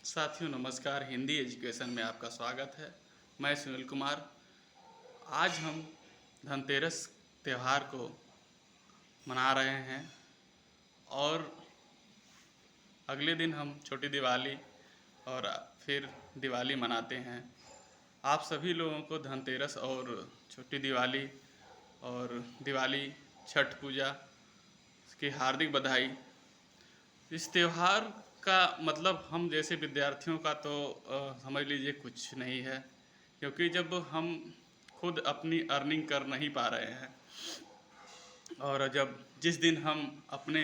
साथियों नमस्कार। हिंदी एजुकेशन में आपका स्वागत है। मैं सुनील कुमार। आज हम धनतेरस त्यौहार को मना रहे हैं और अगले दिन हम छोटी दिवाली और फिर दिवाली मनाते हैं। आप सभी लोगों को धनतेरस और छोटी दिवाली और दिवाली छठ पूजा की हार्दिक बधाई। इस त्यौहार का मतलब हम जैसे विद्यार्थियों का तो समझ लीजिए कुछ नहीं है, क्योंकि जब हम खुद अपनी अर्निंग कर नहीं पा रहे हैं और जब जिस दिन हम अपने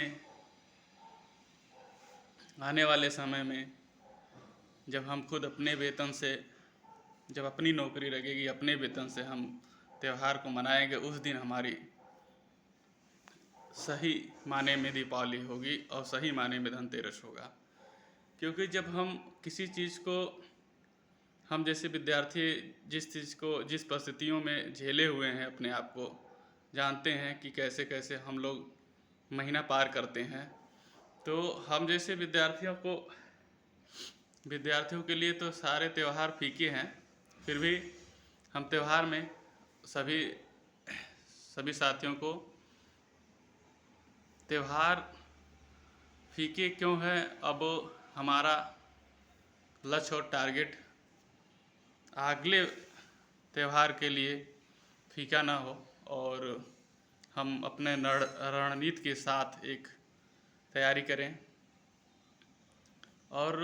आने वाले समय में जब हम खुद अपने वेतन से, जब अपनी नौकरी लगेगी, अपने वेतन से हम त्यौहार को मनाएंगे, उस दिन हमारी सही माने में दीपावली होगी और सही माने में धनतेरस होगा। क्योंकि जब हम किसी चीज़ को, हम जैसे विद्यार्थी जिस चीज़ को, जिस परिस्थितियों में झेले हुए हैं, अपने आप को जानते हैं कि कैसे कैसे हम लोग महीना पार करते हैं, तो हम जैसे विद्यार्थियों के लिए तो सारे त्यौहार फीके हैं। फिर भी हम त्यौहार में सभी सभी साथियों को, त्यौहार फीके क्यों है, अब हमारा लक्ष्य और टारगेट अगले त्यौहार के लिए फीका ना हो और हम अपने रणनीति के साथ एक तैयारी करें और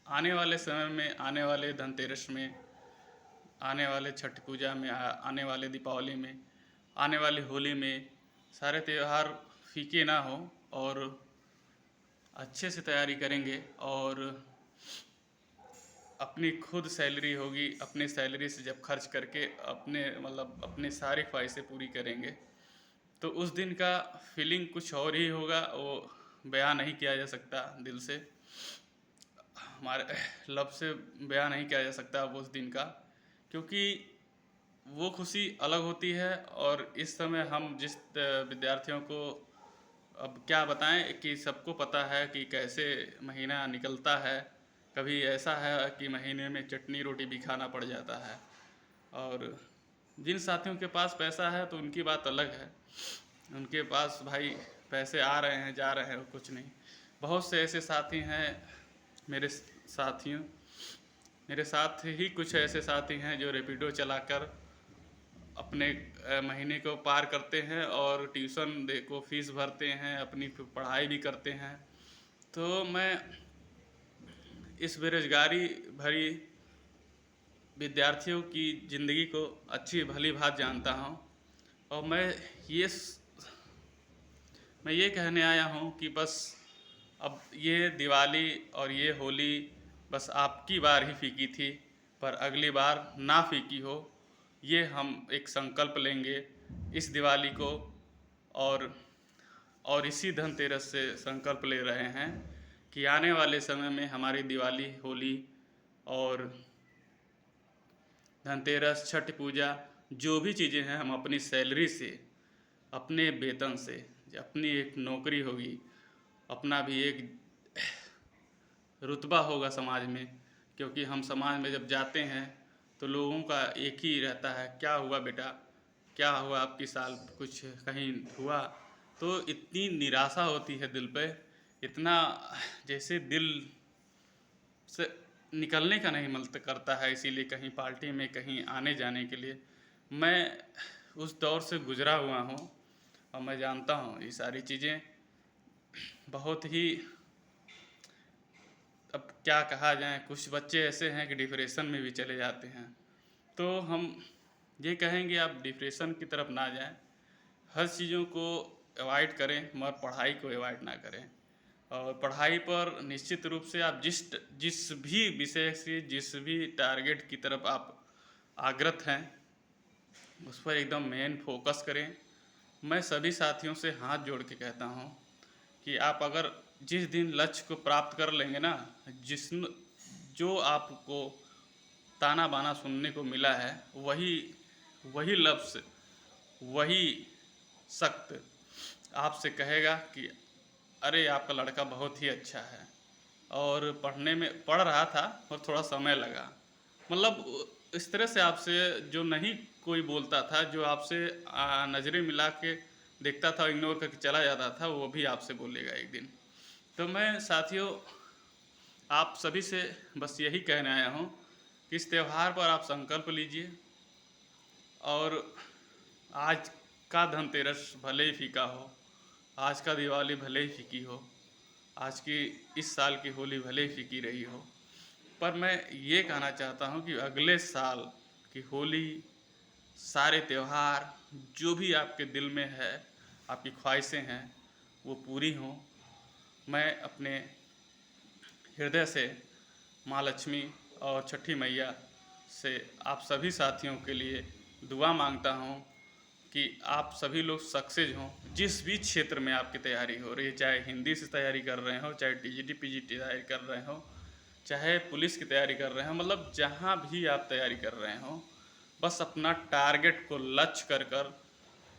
आने वाले समय में, आने वाले धनतेरस में, आने वाले छठ पूजा में, आने वाले दीपावली में, आने वाली होली में सारे त्यौहार फीके ना हो और अच्छे से तैयारी करेंगे और अपनी खुद सैलरी होगी, अपनी सैलरी से जब खर्च करके अपनी सारी ख्वाहिशें पूरी करेंगे, तो उस दिन का फीलिंग कुछ और ही होगा। वो बयान नहीं किया जा सकता, दिल से, हमारे लफ्ज़ से बयान नहीं किया जा सकता वो उस दिन का, क्योंकि वो खुशी अलग होती है। और इस समय हम जिस विद्यार्थियों को अब क्या बताएं कि सबको पता है कि कैसे महीना निकलता है। कभी ऐसा है कि महीने में चटनी रोटी भी खाना पड़ जाता है, और जिन साथियों के पास पैसा है तो उनकी बात अलग है, उनके पास भाई पैसे आ रहे हैं जा रहे हैं, कुछ नहीं। बहुत से ऐसे साथी हैं मेरे साथियों, मेरे साथ ही कुछ ऐसे साथी हैं जो रैपिडो चलाकर अपने महीने को पार करते हैं और ट्यूशन दे को फीस भरते हैं, अपनी पढ़ाई भी करते हैं। तो मैं इस बेरोजगारी भरी विद्यार्थियों की ज़िंदगी को अच्छी भली भांति जानता हूँ और ये मैं ये कहने आया हूँ कि बस अब ये दिवाली और ये होली बस आपकी बार ही फीकी थी, पर अगली बार ना फीकी हो, ये हम एक संकल्प लेंगे इस दिवाली को। और इसी धनतेरस से संकल्प ले रहे हैं कि आने वाले समय में हमारी दिवाली, होली और धनतेरस, छठ पूजा, जो भी चीज़ें हैं, हम अपनी सैलरी से, अपने वेतन से, अपनी एक नौकरी होगी, अपना भी एक रुतबा होगा समाज में। क्योंकि हम समाज में जब जाते हैं तो लोगों का एक ही रहता है, क्या हुआ बेटा, क्या हुआ आपकी साल, कुछ कहीं हुआ, तो इतनी निराशा होती है दिल पे, इतना जैसे दिल से निकलने का नहीं मन करता है। इसीलिए कहीं पार्टी में, कहीं आने जाने के लिए, मैं उस दौर से गुजरा हुआ हूँ और मैं जानता हूँ ये सारी चीज़ें बहुत ही, अब क्या कहा जाए, कुछ बच्चे ऐसे हैं कि डिप्रेशन में भी चले जाते हैं। तो हम ये कहेंगे आप डिप्रेशन की तरफ ना जाएं, हर चीज़ों को अवॉइड करें, मगर पढ़ाई को अवॉइड ना करें। और पढ़ाई पर निश्चित रूप से आप जिस भी विषय से, जिस भी टारगेट की तरफ आप आग्रत हैं, उस पर एकदम मेन फोकस करें। मैं सभी साथियों से हाथ जोड़ के कहता हूँ कि आप अगर जिस दिन लक्ष्य को प्राप्त कर लेंगे ना, जो आपको ताना बाना सुनने को मिला है, वही वही लफ्ज़, वही सख्त आपसे कहेगा कि अरे आपका लड़का बहुत ही अच्छा है। और पढ़ने में पढ़ रहा था और थोड़ा समय लगा। मतलब इस तरह से आपसे जो नहीं कोई बोलता था, जो आपसे नज़रें मिला के देखता था, इग्नोर करके चला जाता था, वो भी आपसे बोलेगा एक दिन। तो मैं साथियों आप सभी से बस यही कहने आया हूँ कि इस त्योहार पर आप संकल्प लीजिए और आज का धनतेरस भले ही फीका हो, आज का दिवाली भले ही फीकी हो, आज की इस साल की होली भले ही फीकी रही हो, पर मैं ये कहना चाहता हूँ कि अगले साल की होली, सारे त्योहार जो भी आपके दिल में है, आपकी ख्वाहिशें हैं, वो पूरी हों। मैं अपने हृदय से माँ लक्ष्मी और छठी मैया से आप सभी साथियों के लिए दुआ मांगता हूँ कि आप सभी लोग सक्सेस हों, जिस भी क्षेत्र में आपकी तैयारी हो रही है, चाहे हिंदी से तैयारी कर रहे हो, चाहे टीजीटी पीजीटी तैयारी कर रहे हो, चाहे पुलिस की तैयारी कर रहे हो, मतलब जहाँ भी आप तैयारी कर रहे हो, बस अपना टारगेट को लक्ष्य कर कर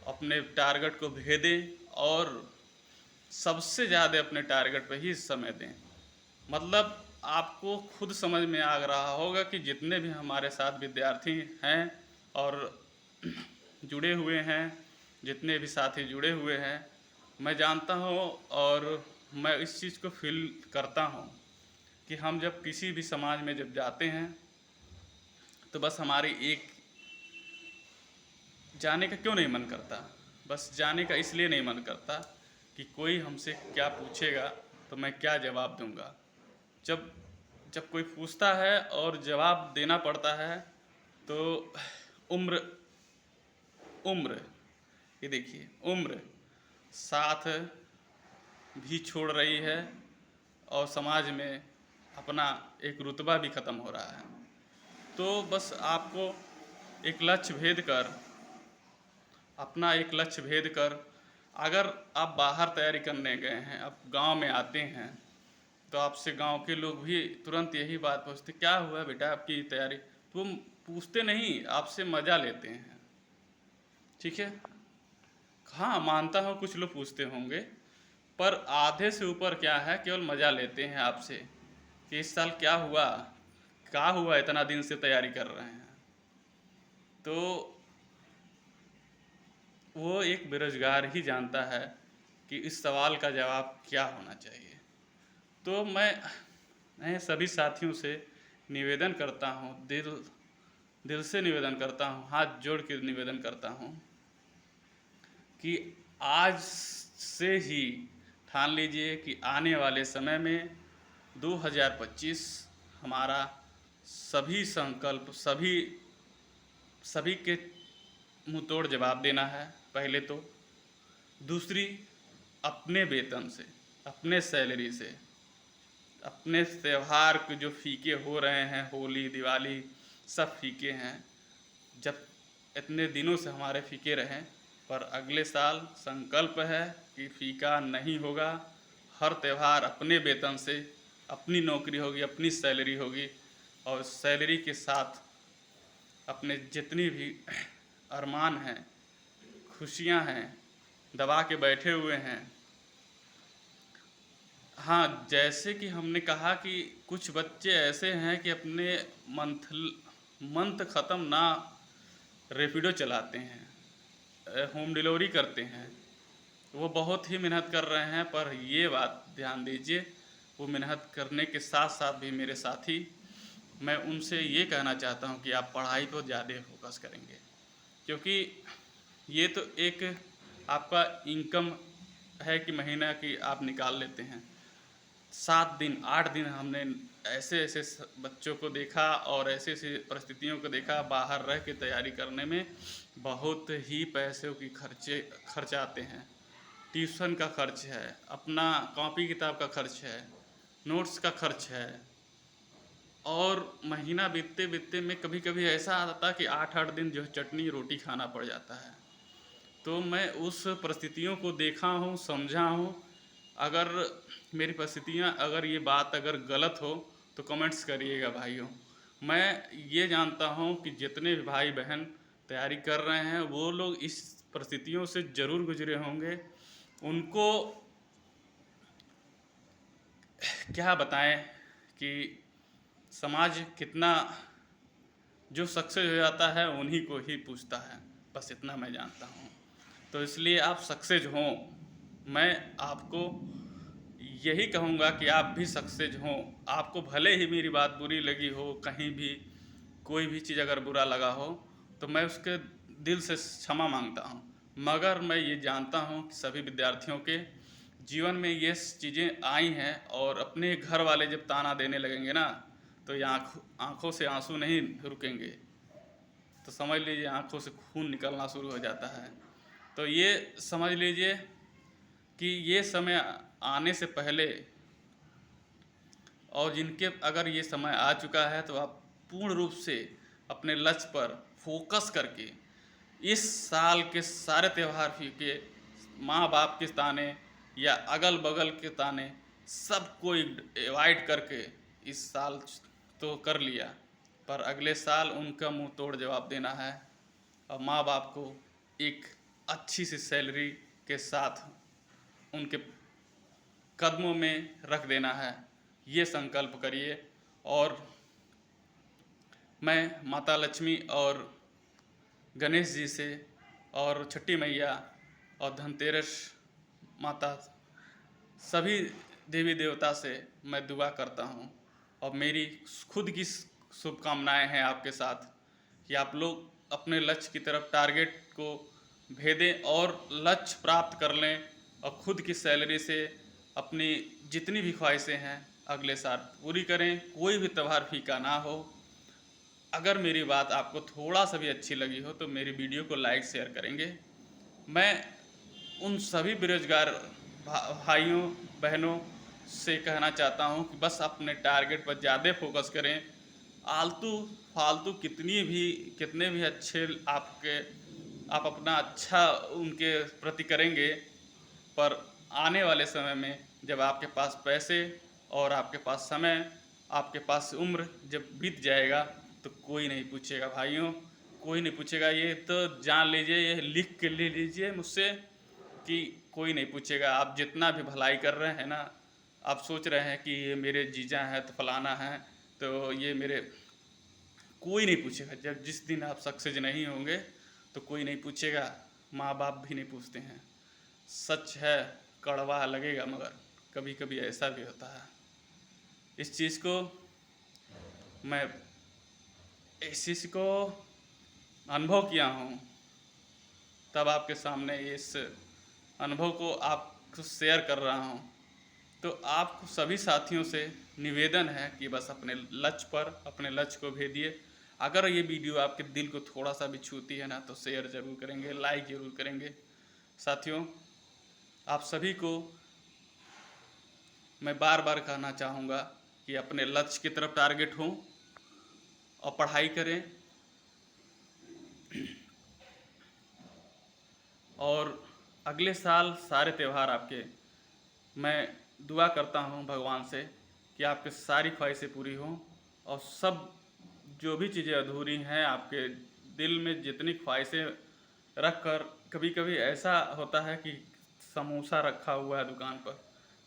अपने टारगेट को भेदें और सबसे ज़्यादा अपने टारगेट पे ही समय दें। मतलब आपको खुद समझ में आ रहा होगा कि जितने भी हमारे साथ विद्यार्थी हैं और जुड़े हुए हैं, जितने भी साथी जुड़े हुए हैं, मैं जानता हूँ और मैं इस चीज़ को फील करता हूँ कि हम जब किसी भी समाज में जब जाते हैं तो बस हमारी एक जाने का क्यों नहीं मन करता, बस जाने का इसलिए नहीं मन करता कि कोई हमसे क्या पूछेगा तो मैं क्या जवाब दूंगा। जब जब कोई पूछता है और जवाब देना पड़ता है तो उम्र उम्र ये देखिए उम्र साथ भी छोड़ रही है और समाज में अपना एक रुतबा भी ख़त्म हो रहा है। तो बस आपको एक लक्ष्य भेद कर अपना एक लक्ष्य भेद कर अगर आप बाहर तैयारी करने गए हैं, आप गांव में आते हैं, तो आपसे गांव के लोग भी तुरंत यही बात पूछते, क्या हुआ बेटा आपकी तैयारी? तो वो पूछते नहीं, आपसे मज़ा लेते हैं। ठीक है, हाँ मानता हूँ कुछ लोग पूछते होंगे, पर आधे से ऊपर क्या है, केवल मज़ा लेते हैं आपसे कि इस साल क्या हुआ इतना दिन से तैयारी कर रहे हैं। तो वो एक बेरोजगार ही जानता है कि इस सवाल का जवाब क्या होना चाहिए। तो मैं सभी साथियों से निवेदन करता हूँ, दिल दिल से निवेदन करता हूँ, हाथ जोड़ के निवेदन करता हूँ कि आज से ही ठान लीजिए कि आने वाले समय में 2025 हमारा सभी संकल्प सभी के मुंह तोड़ जवाब देना है पहले तो। दूसरी, अपने वेतन से, अपने सैलरी से, अपने त्यौहार के जो फीके हो रहे हैं, होली दिवाली सब फीके हैं, जब इतने दिनों से हमारे फीके रहें, पर अगले साल संकल्प है कि फीका नहीं होगा। हर त्यौहार अपने वेतन से, अपनी नौकरी होगी, अपनी सैलरी होगी और सैलरी के साथ अपने जितनी भी अरमान हैं, खुशियां हैं, दबा के बैठे हुए हैं। हाँ, जैसे कि हमने कहा कि कुछ बच्चे ऐसे हैं कि अपने मंथ ख़त्म ना रेपिडो चलाते हैं, होम डिलीवरी करते हैं, वो बहुत ही मेहनत कर रहे हैं। पर ये बात ध्यान दीजिए, वो मेहनत करने के साथ साथ भी मेरे साथी, मैं उनसे ये कहना चाहता हूँ कि आप पढ़ाई पर ज़्यादा फोकस करेंगे, क्योंकि ये तो एक आपका इनकम है कि महीना की आप निकाल लेते हैं। 7 दिन 8 दिन हमने ऐसे ऐसे बच्चों को देखा और ऐसे ऐसे परिस्थितियों को देखा, बाहर रह के तैयारी करने में बहुत ही पैसों की खर्च आते हैं। ट्यूशन का खर्च है, अपना कॉपी किताब का खर्च है, नोट्स का खर्च है, और महीना बीतते बीतते में कभी कभी ऐसा आता कि 8 8 दिन जो है चटनी रोटी खाना पड़ जाता है। तो मैं उस परिस्थितियों को देखा हूँ, समझा हूँ। अगर मेरी परिस्थितियाँ, अगर ये बात अगर गलत हो तो कमेंट्स करिएगा भाइयों। मैं ये जानता हूँ कि जितने भी भाई बहन तैयारी कर रहे हैं वो लोग इस परिस्थितियों से ज़रूर गुजरे होंगे। उनको क्या बताएं कि समाज कितना, जो सक्सेस हो जाता है उन्हीं को ही पूछता है, बस इतना मैं जानता हूँ। तो इसलिए आप सक्सेस हों, मैं आपको यही कहूँगा कि आप भी सक्सेस हों। आपको भले ही मेरी बात बुरी लगी हो, कहीं भी कोई भी चीज़ अगर बुरा लगा हो, तो मैं उसके दिल से क्षमा मांगता हूँ। मगर मैं ये जानता हूँ कि सभी विद्यार्थियों के जीवन में ये चीज़ें आई हैं, और अपने घर वाले जब ताना देने लगेंगे ना, तो ये आँखों से आंसू नहीं रुकेंगे, तो समझ लीजिए आँखों से खून निकलना शुरू हो जाता है। तो ये समझ लीजिए कि ये समय आने से पहले, और जिनके अगर ये समय आ चुका है, तो आप पूर्ण रूप से अपने लक्ष्य पर फोकस करके इस साल के सारे त्यौहार फीके, माँ बाप के ताने या अगल बगल के ताने सबको अवॉइड करके इस साल तो कर लिया, पर अगले साल उनका मुंह तोड़ जवाब देना है, और माँ बाप को एक अच्छी सी सैलरी के साथ उनके कदमों में रख देना है। ये संकल्प करिए। और मैं माता लक्ष्मी और गणेश जी से और छठी मैया और धनतेरस माता, सभी देवी देवता से मैं दुआ करता हूँ, और मेरी खुद की शुभकामनाएं हैं आपके साथ कि आप लोग अपने लक्ष्य की तरफ टारगेट को भेदें और लक्ष्य प्राप्त कर लें, और खुद की सैलरी से अपनी जितनी भी ख्वाहिशें हैं अगले साल पूरी करें। कोई भी त्यौहार फीका ना हो। अगर मेरी बात आपको थोड़ा सा भी अच्छी लगी हो तो मेरी वीडियो को लाइक शेयर करेंगे। मैं उन सभी बेरोजगार भाइयों बहनों से कहना चाहता हूँ कि बस अपने टारगेट पर ज़्यादा फोकस करें। आलतू फालतू कितने भी अच्छे आप अपना अच्छा उनके प्रति करेंगे, पर आने वाले समय में जब आपके पास पैसे और आपके पास समय, आपके पास उम्र जब बीत जाएगा, तो कोई नहीं पूछेगा भाइयों, कोई नहीं पूछेगा। ये तो जान लीजिए, ये लिख के ले लीजिए मुझसे कि कोई नहीं पूछेगा। आप जितना भी भलाई कर रहे हैं ना, आप सोच रहे हैं कि ये मेरे जीजा हैं तो फलाना है, तो ये मेरे, कोई नहीं पूछेगा। जब जिस दिन आप सक्सेस नहीं होंगे तो कोई नहीं पूछेगा। माँ बाप भी नहीं पूछते हैं। सच है, कड़वा लगेगा, मगर कभी कभी ऐसा भी होता है। इस चीज़ को मैं इस चीज़ को अनुभव किया हूँ, तब आपके सामने इस अनुभव को आपको शेयर कर रहा हूँ। तो आपको सभी साथियों से निवेदन है कि बस अपने लक्ष्य पर, अपने लक्ष्य को भेदिए। अगर ये वीडियो आपके दिल को थोड़ा सा भी छूती है ना, तो शेयर ज़रूर करेंगे, लाइक ज़रूर करेंगे। साथियों, आप सभी को मैं बार बार कहना चाहूँगा कि अपने लक्ष्य की तरफ टारगेट हों और पढ़ाई करें, और अगले साल सारे त्यौहार आपके, मैं दुआ करता हूँ भगवान से कि आपके सारी ख्वाहिशें पूरी हों, और सब जो भी चीज़ें अधूरी हैं आपके दिल में, जितनी ख्वाहिशें रख कर, कभी कभी ऐसा होता है कि समोसा रखा हुआ है दुकान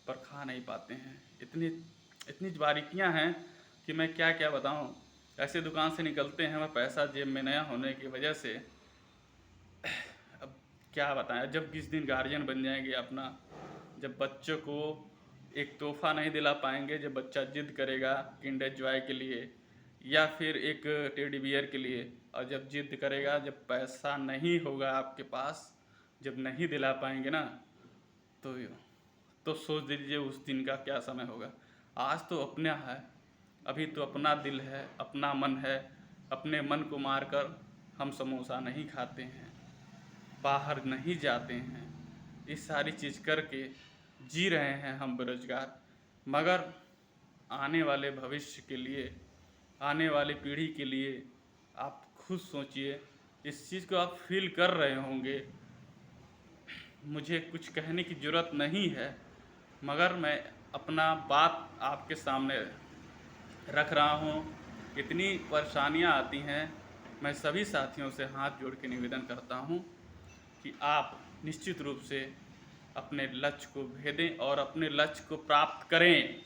पर खा नहीं पाते हैं। इतनी इतनी बारीकियां हैं कि मैं क्या क्या बताऊं। ऐसे दुकान से निकलते हैं, मैं पैसा जेब में नया होने की वजह से, अब क्या बताएं। जब किस दिन गार्जियन बन जाएंगे अपना, जब बच्चों को एक तोहफा नहीं दिला पाएंगे, जब बच्चा जिद करेगा किंडर जॉय के लिए या फिर एक टेडी बियर के लिए, और जब जिद करेगा, जब पैसा नहीं होगा आपके पास, जब नहीं दिला पाएंगे ना, तो सोच लीजिए उस दिन का क्या समय होगा। आज तो अपना है, अभी तो अपना दिल है, अपना मन है। अपने मन को मारकर हम समोसा नहीं खाते हैं, बाहर नहीं जाते हैं, इस सारी चीज़ करके जी रहे हैं हम बेरोजगार। मगर आने वाले भविष्य के लिए, आने वाली पीढ़ी के लिए आप खुद सोचिए। इस चीज़ को आप फील कर रहे होंगे, मुझे कुछ कहने की ज़रूरत नहीं है, मगर मैं अपना बात आपके सामने रख रहा हूँ। इतनी परेशानियाँ आती हैं। मैं सभी साथियों से हाथ जोड़ के निवेदन करता हूँ कि आप निश्चित रूप से अपने लक्ष्य को भेदें और अपने लक्ष्य को प्राप्त करें।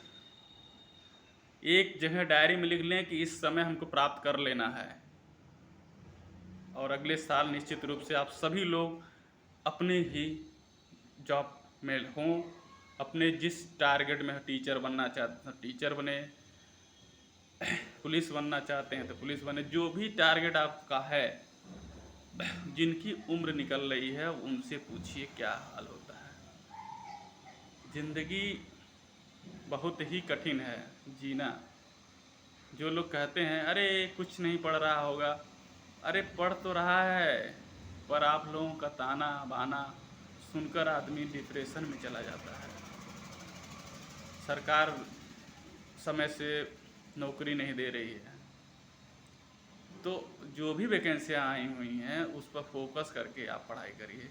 एक जगह डायरी में लिख लें कि इस समय हमको प्राप्त कर लेना है। और अगले साल निश्चित रूप से आप सभी लोग अपने ही जॉब में हों, अपने जिस टारगेट में टीचर बनना चाहते हैं टीचर बने, पुलिस बनना चाहते हैं तो पुलिस बने। जो भी टारगेट आपका है, जिनकी उम्र निकल रही है उनसे पूछिए क्या हाल होता है। ज़िंदगी बहुत ही कठिन है जीना। जो लोग कहते हैं अरे कुछ नहीं पढ़ रहा होगा, अरे पढ़ तो रहा है, पर आप लोगों का ताना बाना सुनकर आदमी डिप्रेशन में चला जाता है। सरकार समय से नौकरी नहीं दे रही है, तो जो भी वैकेंसियाँ आई हुई हैं उस पर फोकस करके आप पढ़ाई करिए।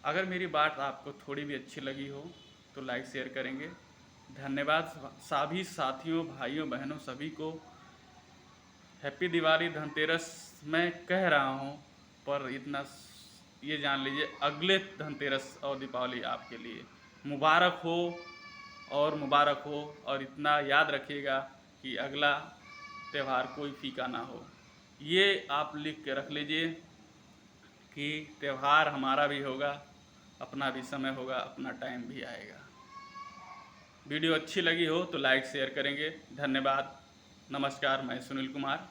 अगर मेरी बात आपको थोड़ी भी अच्छी लगी हो तो लाइक शेयर करेंगे। धन्यवाद सभी साथियों, भाइयों, बहनों सभी को। हैप्पी दिवाली, धनतेरस मैं कह रहा हूँ, पर इतना ये जान लीजिए अगले धनतेरस और दीपावली आपके लिए मुबारक हो और मुबारक हो। और इतना याद रखिएगा कि अगला त्यौहार कोई फीका ना हो। ये आप लिख के रख लीजिए कि त्यौहार हमारा भी होगा, अपना भी समय होगा, अपना टाइम भी आएगा। वीडियो अच्छी लगी हो तो लाइक शेयर करेंगे। धन्यवाद। नमस्कार, मैं सुनील कुमार।